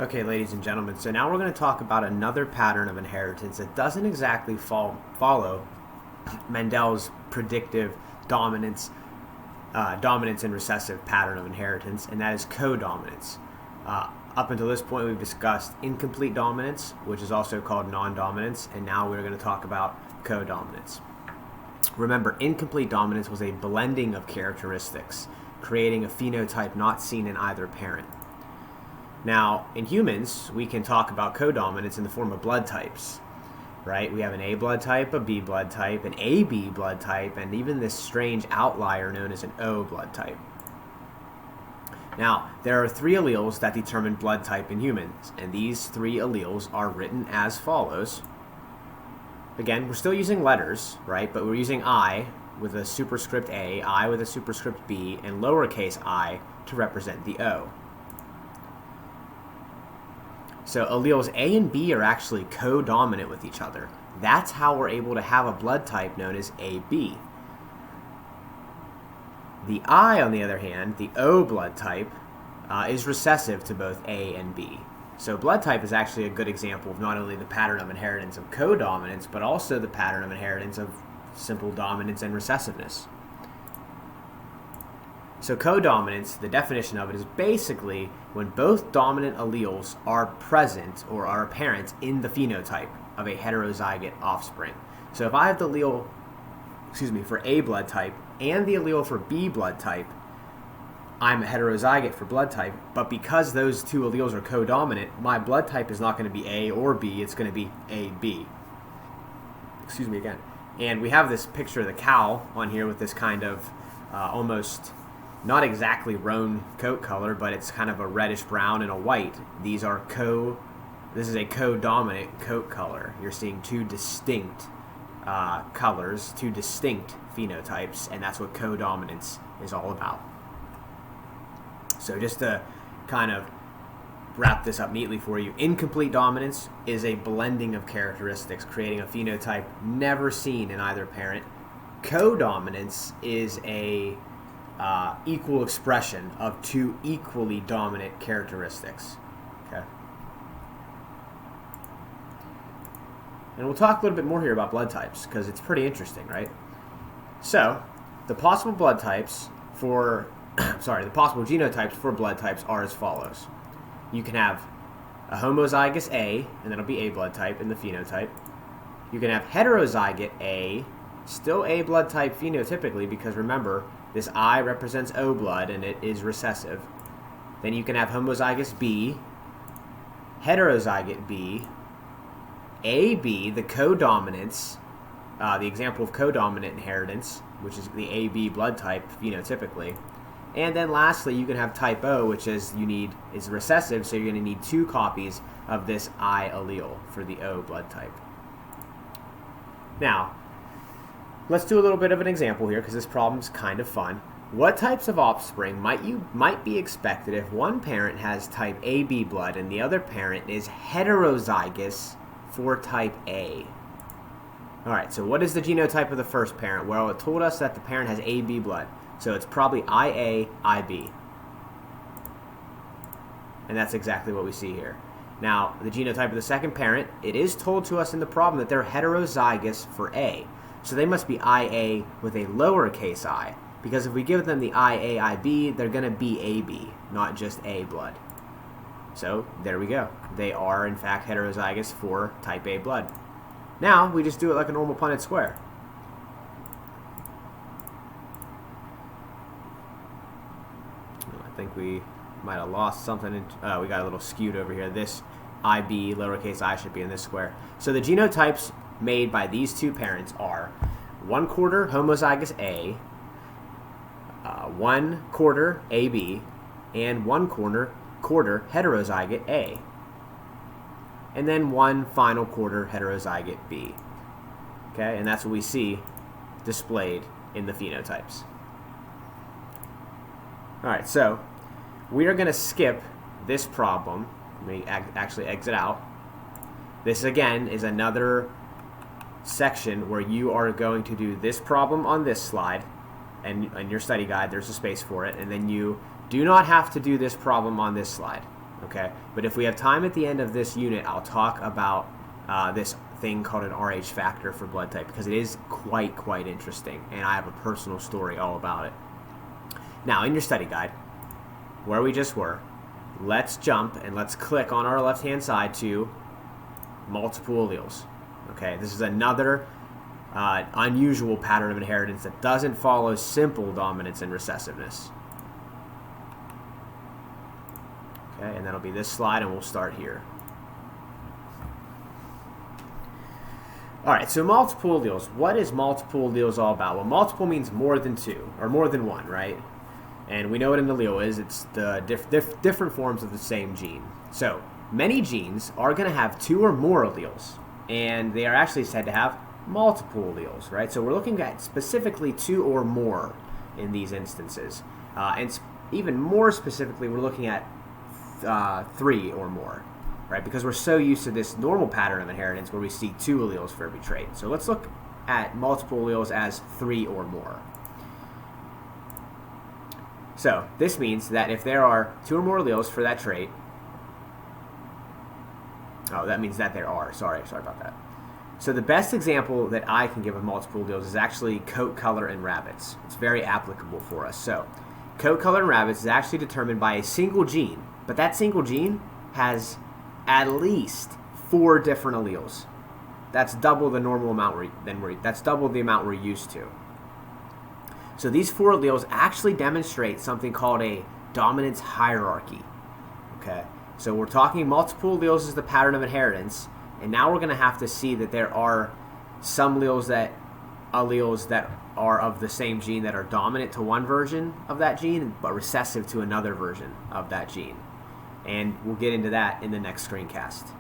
Okay, ladies and gentlemen, so now we're going to talk about another pattern of inheritance that doesn't exactly follow Mendel's predictive dominance, dominance and recessive pattern of inheritance, and that is codominance. Up until this point, we've discussed incomplete dominance, which is also called non-dominance, and now we're going to talk about codominance. Remember, incomplete dominance was a blending of characteristics, creating a phenotype not seen in either parent. Now, in humans, we can talk about codominance in the form of blood types, right? We have an A blood type, a B blood type, an AB blood type, and even this strange outlier known as an O blood type. Now, there are three alleles that determine blood type in humans, and these three alleles are written as follows. Again, we're still using letters, right? But we're using I with a superscript A, I with a superscript B, and lowercase I to represent the O. So alleles A and B are actually codominant with each other. That's how we're able to have a blood type known as AB. The I, on the other hand, the O blood type, is recessive to both A and B. So blood type is actually a good example of not only the pattern of inheritance of codominance, but also the pattern of inheritance of simple dominance and recessiveness. So codominance, the definition of it is basically when both dominant alleles are present or are apparent in the phenotype of a heterozygote offspring. So if I have the allele, for A blood type and the allele for B blood type, I'm a heterozygote for blood type, but because those two alleles are codominant, my blood type is not going to be A or B, it's going to be AB. And we have this picture of the cow on here with this kind of almost not exactly roan coat color, but it's kind of a reddish brown and a white. This is a codominant coat color. You're seeing two distinct colors, two distinct phenotypes, and that's what codominance is all about. So just to kind of wrap this up neatly for you, incomplete dominance is a blending of characteristics, creating a phenotype never seen in either parent. Codominance is a equal expression of two equally dominant characteristics. Okay. And we'll talk a little bit more here about blood types because it's pretty interesting, right? So, the possible blood types for, the possible genotypes for blood types are as follows. You can have a homozygous A, and that'll be A blood type in the phenotype. You can have heterozygote A, still A blood type phenotypically because remember, this I represents O blood and it is recessive. Then you can have homozygous B, heterozygote B, AB, the codominance, the example of codominant inheritance, which is the AB blood type phenotypically. And then lastly, you can have type O, which is recessive, so you're going to need two copies of this I allele for the O blood type. Now, let's do a little bit of an example here because this problem's kind of fun. What types of offspring might be expected if one parent has type AB blood and the other parent is heterozygous for type A? Alright, so what is the genotype of the first parent? Well, it told us that the parent has AB blood, so it's probably IA, IB. And that's exactly what we see here. Now, the genotype of the second parent, it is told to us in the problem that they're heterozygous for A. So they must be IA with a lowercase I, because if we give them the IAIB, they're going to be AB, not just A blood. So there we go. They are, in fact, heterozygous for type A blood. Now, we just do it like a normal Punnett square. I think we might have lost something. We got a little skewed over here. This IB, lowercase I, should be in this square. So the genotypes made by these two parents are 1/4 homozygous A, 1/4 AB, and 1/4 heterozygote A, and then one final quarter heterozygote B. Okay, and that's what we see displayed in the phenotypes. Alright, so we are going to skip this problem. Let me actually exit out. This again is another section where you are going to do this problem on this slide, and in your study guide there's a space for it, and then you do not have to do this problem on this slide. Okay, but if we have time at the end of this unit, I'll talk about this thing called an Rh factor for blood type, because it is quite interesting, and I have a personal story all about it. Now, in your study guide, where we just were, let's jump and let's click on our left-hand side to multiple alleles. Okay, this is another unusual pattern of inheritance that doesn't follow simple dominance and recessiveness. Okay, and that'll be this slide, and we'll start here. All right, so multiple alleles. What is multiple alleles all about? Well, multiple means more than two, or more than one, right? And we know what an allele is. It's the different forms of the same gene. So many genes are going to have two or more alleles, and they are actually said to have multiple alleles, right? So we're looking at specifically two or more in these instances. And even more specifically, we're looking at three or more, right? Because we're so used to this normal pattern of inheritance where we see two alleles for every trait. So let's look at multiple alleles as three or more. So this means that if there are two or more alleles for that trait, that means that there are. Sorry about that. So the best example that I can give of multiple alleles is actually coat color in rabbits. It's very applicable for us. So coat color in rabbits is actually determined by a single gene, but that single gene has at least 4 different alleles. That's double the normal amount that's double the amount we're used to. So these 4 alleles actually demonstrate something called a dominance hierarchy. Okay, so we're talking multiple alleles as the pattern of inheritance, and now we're going to have to see that there are some alleles that are of the same gene that are dominant to one version of that gene, but recessive to another version of that gene. And we'll get into that in the next screencast.